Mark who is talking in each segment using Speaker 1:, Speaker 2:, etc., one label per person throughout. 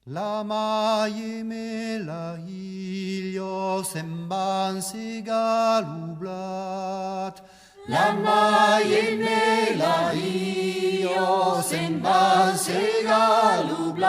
Speaker 1: La maie la ilio semban segalublat.
Speaker 2: La maie la ilio semban segalublat.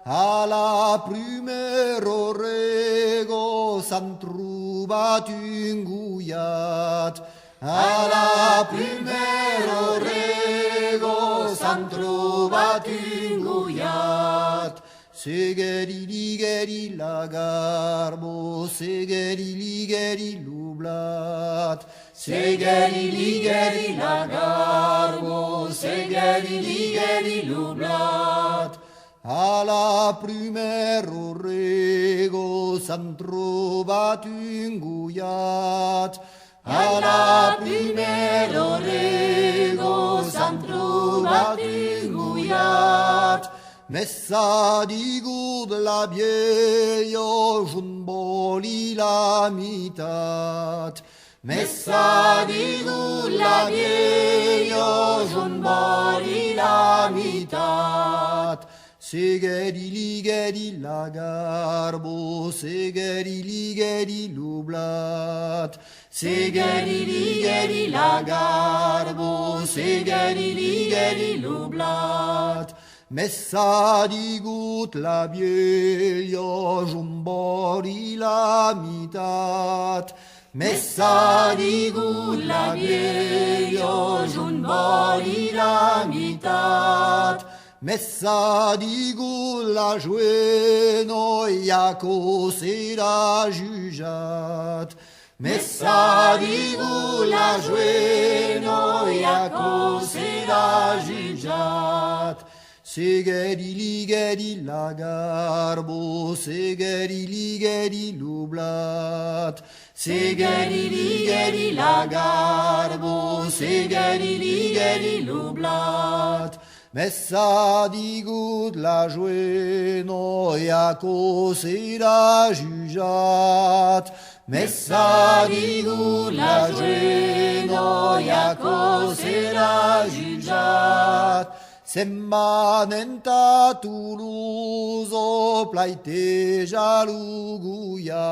Speaker 1: Alla primero rego s'han trobat un guyat.
Speaker 2: Alla primero rego s'han trobat un guyat.
Speaker 1: Segeri ligeri la garbo, segeri ligeri lublat.
Speaker 2: Segeri ligeri la garbo, segeri ligeri lublat.
Speaker 1: Alla primero rego s'han trobat un guyat.
Speaker 2: Alla primero rego s'han trobat un guyat.
Speaker 1: Messa di gud la bieio junboli la mitat.
Speaker 2: Messa di gud la bieio junboli la mitat.
Speaker 1: Segeri ligeri la garbo, segeri ligeri lublat.
Speaker 2: Segeri ligeri la garbo, segeri ligeri lublat.
Speaker 1: Messa di gut la bieio jumbori la mitat.
Speaker 2: Messa di gut la bieio jumbori la mitat.
Speaker 1: Messa di gut la jueno iaco sera jujat.
Speaker 2: Messa di gut la jueno iaco sera jujat.
Speaker 1: Segeri ligeri la garbo, segeri ligeri lublat.
Speaker 2: Segeri ligeri la garbo, segeri ligeri lublat.
Speaker 1: Messa di gut la jueno iaco sera jujat.
Speaker 2: Messa di gut la jueno iaco sera jujat.
Speaker 1: Semmanenta Toulouse plaiteja luguyat.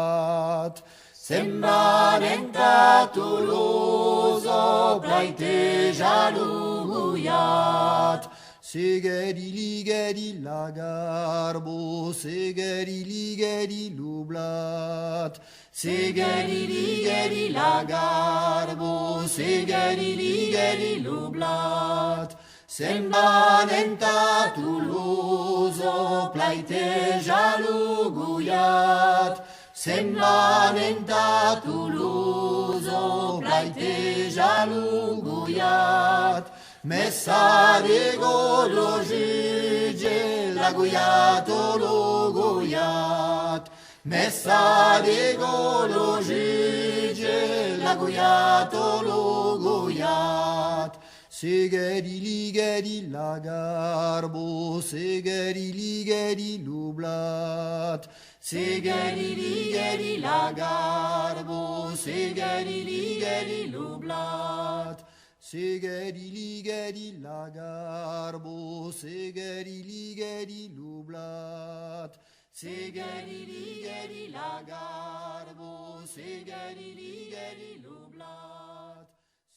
Speaker 2: Semmanenta Toulouse plaiteja luguyat.
Speaker 1: Segeri ligeri la garbo, segeri ligeri lublat.
Speaker 2: Segeri ligeri la garbo, segeri ligeri lublat. Semmanenta Toulouse plaiteja luguyat. Semmanenta Toulouse plaiteja luguyat. Messa de golo juge la guyato lo guyat. Messa de golo juge la guyato lo guyat.
Speaker 1: Segeri ligeri la garbo, segeri ligeri lublat.
Speaker 2: Segeri ligeri la garbo, segeri ligeri lublat.
Speaker 1: Segeri ligeri la garbo, segeri ligeri lublat.
Speaker 2: Segeri ligeri la garbo, segeri ligeri lublat.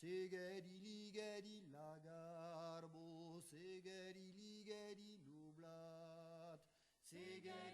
Speaker 1: Segeri ligeri la garbo, segeri ligeri lublat.
Speaker 2: Segeri